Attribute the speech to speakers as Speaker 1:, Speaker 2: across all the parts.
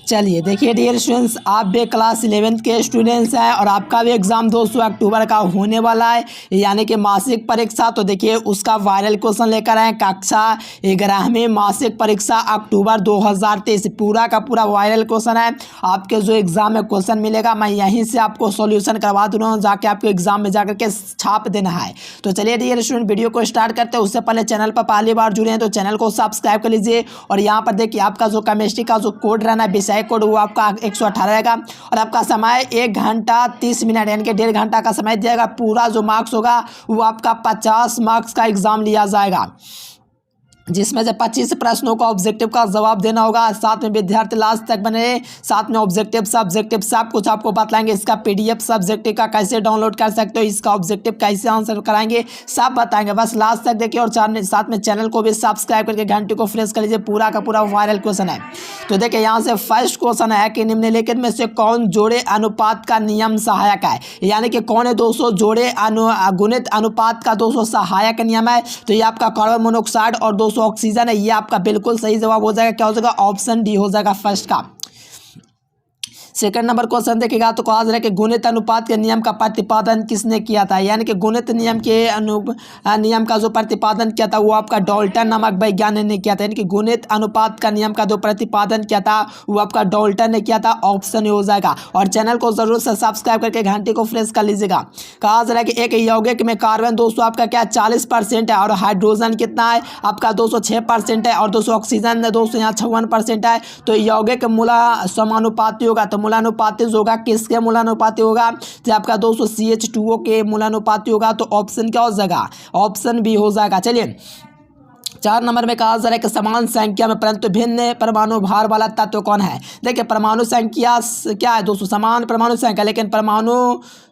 Speaker 1: चलिए देखिए dear students, आप भी क्लास 11th के स्टूडेंट्स हैं और आपका भी एग्ज़ाम 2 अक्टूबर का होने वाला है, यानी कि मासिक परीक्षा। तो देखिए उसका वायरल क्वेश्चन लेकर आए कक्षा 11वीं मासिक परीक्षा अक्टूबर 2023, पूरा का पूरा वायरल क्वेश्चन है। आपके जो एग्ज़ाम में क्वेश्चन मिलेगा मैं यहीं से आपको सॉल्यूशन करवा दूँगा, जाके आपको एग्ज़ाम में जाकर के छाप देना है। तो चलिए डियर स्टूडेंट वीडियो को स्टार्ट करते हैं। उससे पहले चैनल पर पहली बार जुड़े हैं तो चैनल को सब्सक्राइब कर लीजिए। और यहाँ पर देखिए आपका जो केमिस्ट्री का जो कोड रहना है कोड वो आपका 118 रहेगा और आपका समय 1 घंटा 30 मिनट यानी कि 1.5 घंटा का समय दिएगा। पूरा जो मार्क्स होगा वो आपका 50 मार्क्स का एग्जाम लिया जाएगा, जिसमें से 25 प्रश्नों का ऑब्जेक्टिव का जवाब देना होगा। साथ में विद्यार्थी लास्ट तक बने, साथ में ऑब्जेक्टिव सब्जेक्टिव सब कुछ आपको बताएंगे। इसका पीडीएफ सब्जेक्टिव का कैसे डाउनलोड कर सकते हो, इसका ऑब्जेक्टिव कैसे आंसर कराएंगे, सब बताएंगे। बस लास्ट तक देखिए और साथ में चैनल को भी सब्सक्राइब करके घंटे को फ्रेश कर लीजिए। पूरा का पूरा वायरल क्वेश्चन है। तो देखिए यहाँ से फर्स्ट क्वेश्चन है कि निम्नलिखित में से कौन जोड़े अनुपात का नियम सहायक है, यानी कि कौन है दोस्तों जोड़े गुणित अनुपात का दोस्तों सहायक नियम है। तो ये आपका कार्बन मोनोऑक्साइड और दोस्तों ऑक्सीजन है। ये आपका बिल्कुल सही जवाब हो जाएगा। क्या हो जाएगा? ऑप्शन डी हो जाएगा फर्स्ट का। सेकंड नंबर क्वेश्चन देखिएगा तो कहा जा रहा है कि गुणित अनुपात के नियम का प्रतिपादन किसने किया था, यानी कि गुणित नियम के नियम का जो प्रतिपादन किया था वो आपका डाल्टन नामक वैज्ञानिक ने किया था। यानी कि गुणित अनुपात का नियम का जो प्रतिपादन किया था वो आपका डाल्टन ने किया था। ऑप्शन हो जाएगा। और चैनल को जरूर से सब्सक्राइब करके घंटे को फ्रेश कर लीजिएगा। कहा जा रहा है कि एक यौगिक में कार्बन दोस्तों आपका क्या 40% है और हाइड्रोजन कितना है आपका 206% है और दोस्तों ऑक्सीजन दोस्तों यहाँ 56% है। तो यौगिक मूला समानुपाती होगा। तो मूलानुपाती होगा किसके मूलानुपाती होगा? तो आपका दोस्तों CH2O के मूलानुपाती होगा। तो ऑप्शन क्या हो जाएगा? ऑप्शन बी हो जाएगा। चलिए 4 नंबर में कहा जा रहा है कि समान संख्या में परंतु भिन्न परमाणु भार वाला तत्व कौन है। देखिए परमाणु संख्या क्या है दोस्तों? समान परमाणु संख्या, लेकिन परमाणु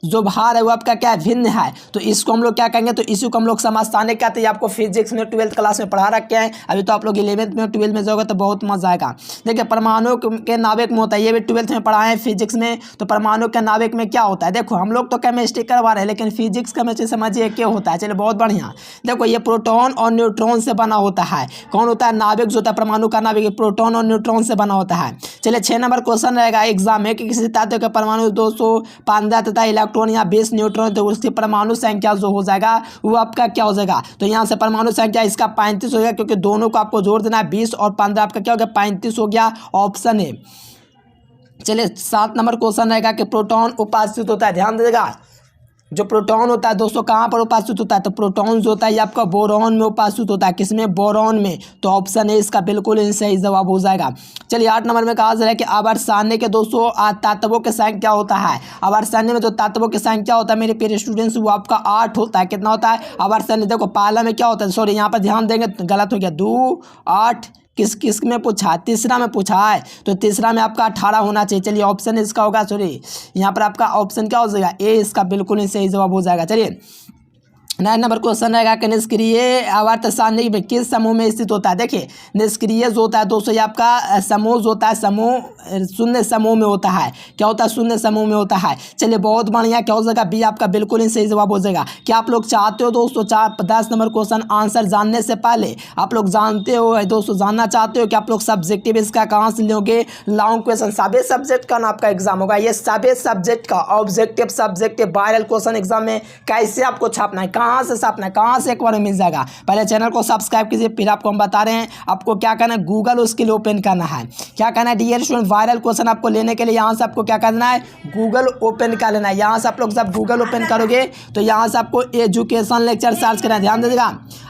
Speaker 1: जो भार है वो आपका क्या है? भिन्न है। तो इसको हम लोग क्या कहेंगे? तो इसी को हम लोग समस्थानिक कहते हैं। आपको फिजिक्स में 12th क्लास में पढ़ा रखे हैं। अभी तो आप लोग 11th में 12th में जाओगे तो बहुत मजा आएगा। देखिए परमाणु के नाभिक में होता है, ये भी 12th में पढ़ाए हैं फिजिक्स में। तो परमाणु के नाभिक में क्या होता है? देखो हम लोग तो केमिस्ट्री करवा रहे हैं लेकिन फिजिक्स केमिस्ट्री समझिए क्या होता है। चलिए बहुत बढ़िया। देखो ये प्रोटॉन और न्यूट्रॉन से बना होता है। कौन होता है? नाभिक जो होता है परमाणु का नाभिक प्रोटॉन और न्यूट्रॉन से बना होता है। चलिए 6 नंबर क्वेश्चन रहेगा एग्जाम में कि किसी तत्व के परमाणु 215 तथा इलेक्ट्रॉन या 20 न्यूट्रॉन, तो उसकी परमाणु संख्या जो हो जाएगा वो आपका क्या हो जाएगा? तो यहाँ से परमाणु संख्या इसका 35 हो गया, क्योंकि दोनों को आपको जोड़ देना है। 20 और 15 आपका क्या हो गया? 35 हो गया। ऑप्शन है। चलिए 7 नंबर क्वेश्चन रहेगा कि प्रोटॉन उपस्थित होता है। ध्यान दीजिएगा, जो प्रोटॉन होता है दोस्तों कहाँ पर उपस्थित होता है? तो प्रोटॉन जो होता है ये आपका बोरॉन में उपस्थित होता है। किसमें? बोरॉन में। तो ऑप्शन ए इसका बिल्कुल सही जवाब हो जाएगा। चलिए 8 नंबर में कहा जा रहा है कि आवर्त सारणी के दोस्तों तत्वों की संख्या होता है। आवर्त सारणी में जो तत्वों की संख्या होता है मेरे प्यारे स्टूडेंट्स वो आपका 8 होता है। कितना होता है? आवर्त सारणी देखो पहला में क्या होता है, सॉरी यहाँ पर ध्यान देंगे गलत हो गया, 2 8 किस में पूछा है? तीसरा में पूछा है। तो तीसरा में आपका 18 होना चाहिए। चलिए ऑप्शन इसका होगा, सॉरी यहाँ पर आपका ऑप्शन क्या हो जाएगा? ए इसका बिल्कुल ही सही जवाब हो जाएगा। चलिए 9 नंबर क्वेश्चन रहेगा कि निष्क्रिय आवर्त सारणी में किस समूह में स्थित होता है। देखिए निष्क्रिय जो होता है दोस्तों ये आपका समूह जो होता है समूह शून्य समूह में होता है। क्या होता है? शून्य समूह में होता है। चलिए बहुत बढ़िया। क्या हो जाएगा? बी आपका बिल्कुल ही सही जवाब हो जाएगा। क्या आप लोग चाहते हो दोस्तों 10 नंबर क्वेश्चन आंसर जानने से पहले आप लोग जानते हो दोस्तों, जानना चाहते हो कि आप लोग सब्जेक्टिव इसका कहाँ से लोगे? लॉन्ग क्वेश्चन सभी सब्जेक्ट का ना आपका एग्जाम होगा। ये सभी सब्जेक्ट का objective subjective viral question exam में कैसे आपको छापना है, कहाँ से छापना है, कहाँ से एक बार में मिल जाएगा। पहले चैनल को सब्सक्राइब कीजिए, फिर आपको हम बता रहे हैं आपको क्या करना है। गूगल उसके लिए ओपन करना है। क्या करना है डियर स्टूडेंट? वायरल क्वेश्चन आपको लेने के लिए यहाँ से आपको क्या करना है? गूगल ओपन कर लेना है। यहाँ से आप लोग जब गूगल ओपन करोगे तो यहाँ से आपको एजुकेशन लेक्चर सर्च करना है। ध्यान दीजिएगा,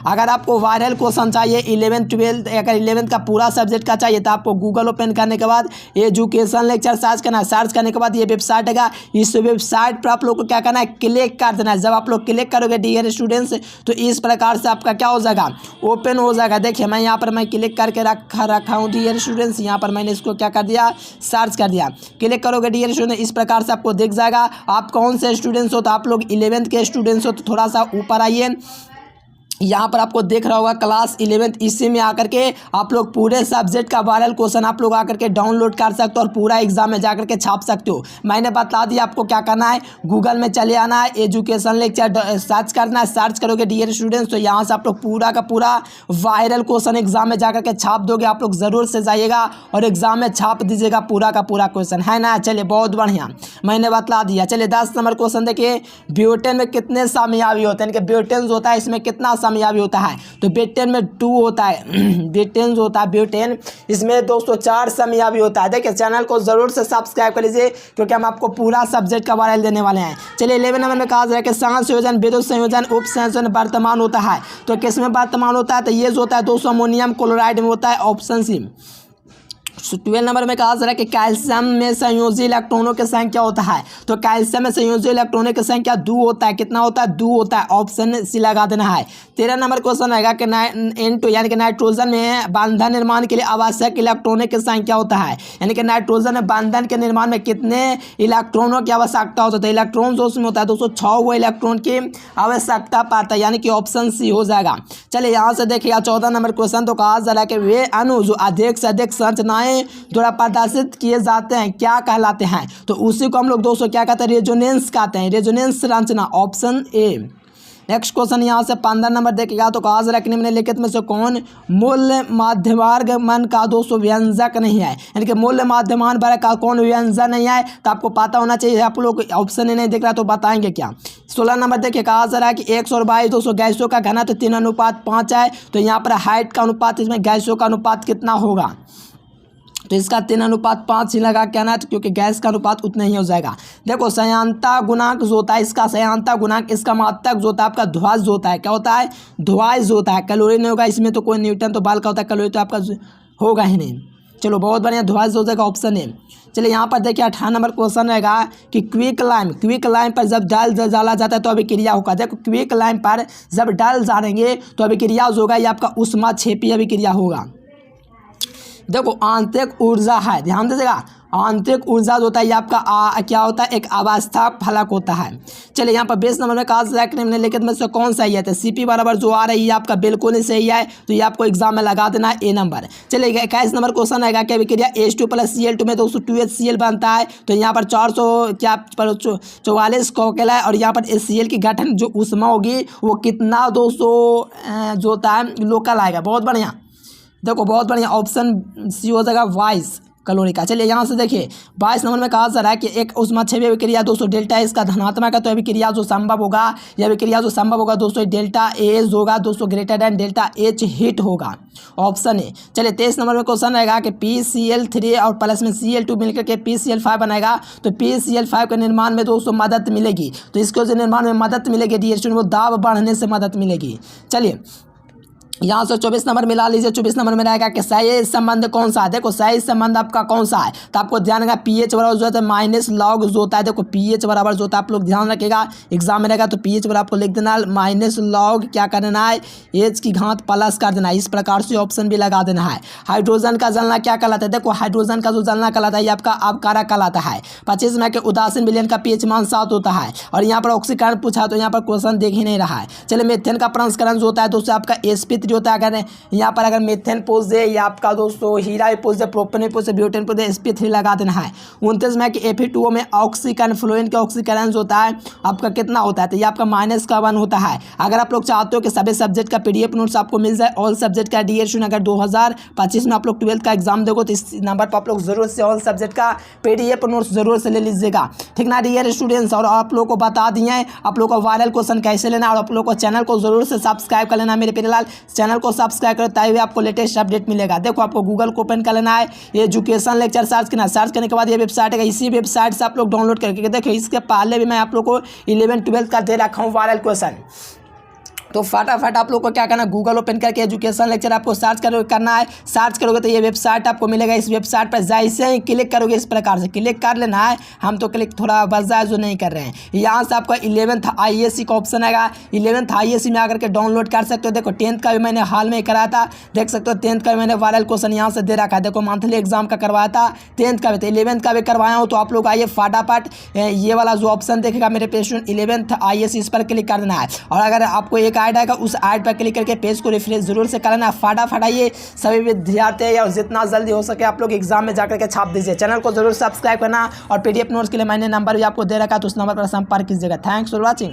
Speaker 1: अगर आपको वायरल क्वेश्चन चाहिए 11th 12th अगर 11th का पूरा सब्जेक्ट का चाहिए तो आपको गूगल ओपन करने के बाद एजुकेशन लेक्चर सर्च करना है। सर्च करने के बाद ये वेबसाइट है, इस वेबसाइट पर आप लोग को क्या करना है? क्लिक कर देना है। जब आप लोग क्लिक करोगे डियर स्टूडेंट्स तो इस प्रकार से आपका क्या हो जाएगा? ओपन हो जाएगा। देखिए मैं यहाँ पर मैं क्लिक करके रखा हूँ डियर स्टूडेंट्स। यहाँ पर मैंने इसको क्या कर दिया? सर्च कर दिया। क्लिक करोगे डियर स्टूडेंट इस प्रकार से आपको दिख जाएगा। आप कौन से स्टूडेंट्स हो? तो आप लोग 11th के स्टूडेंट्स हो तो थोड़ा सा ऊपर आइए। यहाँ पर आपको देख रहा होगा क्लास 11th, इसी में आकर के आप लोग पूरे सब्जेक्ट का वायरल क्वेश्चन आप लोग आकर के डाउनलोड कर सकते हो और पूरा एग्जाम में जाकर के छाप सकते हो। मैंने बता दिया आपको क्या करना है, गूगल में चले आना है, एजुकेशन लेक्चर सर्च करना है। सर्च करोगे डियर स्टूडेंट्स तो यहाँ से आप लोग पूरा का पूरा वायरल क्वेश्चन एग्जाम में जाकर के छाप दोगे। आप लोग ज़रूर से जाइएगा और एग्जाम में छाप दीजिएगा पूरा का पूरा क्वेश्चन, है ना। चलिए बहुत बढ़िया, मैंने बता दिया। चलिए 10 नंबर क्वेश्चन देखिए, ब्यूटेन में कितने सामयाबी होते हैं, यानी कि ब्यूटेन होता है इसमें कितना सामयाबी होता है, तो ब्यूटेन में 2 होता है। ब्यूटेन होता है ब्यूटेन, इसमें दोस्तों 4 सामयाबी होता है। देखिए चैनल को ज़रूर से सब्सक्राइब कर लीजिए क्योंकि हम आपको पूरा सब्जेक्ट का वायरल देने वाले हैं। चलिए 11 नंबर में कहा जाए कि संयोजन, विद्युत संयोजन, उप संयोजन वर्तमान होता है, तो किसमें वर्तमान होता है, तो ये जो होता है दोस्तों अमोनियम क्लोराइड में होता है, ऑप्शन सी। 12 नंबर में कहा जा रहा है कि कैल्शियम में संयोजी इलेक्ट्रॉनों की संख्या होता है, तो कैल्शियम में संयोजी इलेक्ट्रॉनों की संख्या 2 होता है, कितना होता है, 2 होता है, ऑप्शन सी लगा देना है। 13 नंबर क्वेश्चन रहेगा कि N2 यानी कि नाइट्रोजन में बंधन निर्माण के लिए आवश्यक इलेक्ट्रॉनों की संख्या होता है, यानी कि नाइट्रोजन में बंधन के निर्माण में कितने इलेक्ट्रॉनों की आवश्यकता होता है, तो इलेक्ट्रॉन जो उसमें होता है 206 वो इलेक्ट्रॉन की आवश्यकता पाता है, यानी कि ऑप्शन सी हो जाएगा। चलिए यहाँ से देखिएगा 14 नंबर क्वेश्चन, तो कहा जा रहा है कि वे अणु जो अधिक से अधिक संरचनाएं द्वारा प्रदर्शित किए जाते हैं क्या कहलाते हैं, तो उसी को हम लोग दोस्तों क्या कहते हैं, रेजोनेंस कहते हैं, रेजोनेंस संरचना, ऑप्शन ए। नेक्स्ट क्वेश्चन यहाँ से 15 नंबर देखिएगा, तो कहा जा रहा है कि निम्नलिखित में से कौन मूल्य माध्यमार्गमन का दोस्तों व्यंजक नहीं है, यानी कि मूल्य माध्यमान वर्ग का कौन व्यंजन नहीं है, तो आपको पता होना चाहिए। आप लोग ऑप्शन नहीं दिख रहा तो बताएंगे क्या। 16 नंबर देखिए, कहा जा रहा है कि 122 दोस्तों गैसों का घना तो 3:5 है, तो यहाँ पर हाइट का अनुपात, इसमें गैसों का अनुपात कितना होगा, तो इसका 3:5 ही लगा के आना है, तो क्योंकि गैस का अनुपात उतना ही हो जाएगा। देखो संयांता गुणांक जो होता है, इसका संयांता गुणांक, इसका मात्रक जो होता है आपका ध्रुवांश जो होता है, क्या होता है, ध्रुवांश जो होता है, कैलोरी नहीं होगा इसमें, तो कोई न्यूटन तो बाल का होता है, कैलोरी तो आपका होगा ही नहीं। चलो बहुत बढ़िया, ध्रुवांश हो जाएगा, ऑप्शन ए। चलिए यहाँ पर देखिए 18 नंबर क्वेश्चन रहेगा कि क्विक लाइम पर जब डाल डाला जाता है तो अभिक्रिया होगा। देखो क्विक लाइम पर जब डाल डालेंगे तो अभिक्रिया जो होगा ये आपका ऊष्माक्षेपी अभिक्रिया होगा। देखो आंतरिक ऊर्जा है, ध्यान दीजिएगा, आंतरिक ऊर्जा जो होता है ये आपका क्या होता है, एक अवस्था फलक होता है। चलिए यहाँ पर 20 नंबर में कहा जाए कि निम्नलिखित में से कौन सही है, तो CP बराबर जो आ रही है आपका बिल्कुल ही सही है, तो ये आपको एग्जाम में लगा देना है, ए नंबर। चलिए 21 नंबर क्वेश्चन आएगा कि अभिक्रिया H2 + Cl2 में दोस्तों 2HCl बनता है, तो यहाँ पर 444 कॉकल है, और यहाँ पर HCl की गठन जो ऊष्मा होगी वो कितना दोस्तों जो होता है लोकल आएगा। बहुत बढ़िया, देखो बहुत बढ़िया, ऑप्शन सी हो जाएगा 22 कैलोरी का। चलिए यहाँ से देखिए 22 नंबर में कहा जा रहा है कि एक ऊष्माक्षेपी अभिक्रिया दोस्तों डेल्टा इसका धनात्मक है, तो अभिक्रिया जो संभव होगा, यह अभिक्रिया जो संभव होगा दोस्तों डेल्टा एच होगा दोस्तों greater than delta H heat होगा, ऑप्शन ए। चलिए 23 नंबर में क्वेश्चन रहेगा कि PCl3 और प्लस में Cl2 मिलकर के PCl5 बनाएगा, तो PCl5 के निर्माण में दोस्तों मदद मिलेगी, तो इसको जो निर्माण में मदद मिलेगी डियर स्टूडेंट वो दाब बढ़ने से मदद मिलेगी। चलिए यहाँ से 24 नंबर मिला लीजिए। 24 नंबर में रहेगा कि सही संबंध कौन सा है, देखो सही संबंध आपका कौन सा है, तो आपको ध्यान रखना pH बराबर जो होता है माइनस लॉग जो होता है, देखो pH बराबर जो होता है आप लोग ध्यान रखिएगा, एग्जाम में रहेगा तो pH बराबर आपको लिख देना माइनस लॉग क्या करना है, H की घात प्लस कर देना है, इस प्रकार से ऑप्शन भी लगा देना है। हाइड्रोजन का जलना क्या कहलाता है, देखो हाइड्रोजन का जो जलना कहलाता है ये आपका अपकारक कहलाता है। 25 में के उदासीन विलयन का pH मान 7 होता है, और यहाँ पर ऑक्सीकरण पूछा तो यहाँ पर क्वेश्चन देख ही नहीं रहा है। चलिए मीथेन का प्रसंस्करण जो होता है दोस्तों आपका sp3 होता है, अगर यहाँ पर अगर मीथेन पूछ दे या आपका दोस्तों हीरा पूछ दे, प्रोपेन पूछ दे, ब्यूटेन पूछ दे, sp3 लगा देना है। 29 में कि Fe2O में ऑक्सीकरण फ्लोरीन का ऑक्सीकरण जो होता है आपका कितना होता है, तो ये आपका -1 होता है। अगर आप लोग चाहते हो कि सभी सब्जेक्ट का PDF नोट्स आपको मिल जाए, ऑल सब्जेक्ट का डियर स्टूडेंट, अगर 2025 में आप लोग 12th का एग्जाम दोगे तो इस नंबर पर आप लोग जरूर से ऑल सब्जेक्ट का PDF नोट्स जरूर से ले लीजिएगा, ठीक ना डियर स्टूडेंट्स। और आप लोग को बता दिए आप लोग को वायरल क्वेश्चन कैसे लेना, और आप लोग को चैनल को जरूर से सब्सक्राइब कर लेना। मेरे प्यारे लाल चैनल को सब्सक्राइब करो ताकि आपको लेटेस्ट अपडेट मिलेगा। देखो आपको गूगल को ओपन कर लेना है, एजुकेशन लेक्चर सर्च करना है, सर्च करने के बाद ये वेबसाइट है, इसी वेबसाइट से आप लोग डाउनलोड करके देखो। इसके पहले भी मैं आप लोग को 11-12 का दे रखा हूँ वायरल क्वेश्चन, तो फटाफट आप लोग को क्या करना है, गूगल ओपन करके एजुकेशन लेक्चर आपको सर्च करना है। सर्च करोगे तो ये वेबसाइट आपको मिलेगा। इस वेबसाइट पर जैसे ही क्लिक करोगे इस प्रकार से क्लिक कर लेना है, हम तो क्लिक थोड़ा बजाय जो नहीं कर रहे हैं। यहाँ से आपका 11th IAC का ऑप्शन आएगा, 11th IAC में आकर के डाउनलोड कर सकते हो। देखो 10th का भी मैंने हाल में ही कराया था, देख सकते हो 10th का भी मैंने वायरल क्वेश्चन यहाँ से दे रखा है। देखो मंथली एग्जाम का करवाया था, 10th का भी था, 11th का भी करवाया हूँ। तो आप लोग आइए फटाफट ये वाला जो ऑप्शन देखेगा मेरे पेशेंट 11th IAC, इस पर क्लिक कर देना है। और अगर आपको एक ऐड आएगा उस ऐड पर क्लिक करके पेज को रिफ्रेश जरूर से करना। फटाफट आइए सभी विद्यार्थी और जितना जल्दी हो सके आप लोग एग्जाम में जाकर के छाप दीजिए। चैनल को जरूर सब्सक्राइब करना और PDF नोट्स के लिए मैंने नंबर भी आपको दे रखा है, तो उस नंबर पर संपर्क कीजिएगा। Thanks for watching.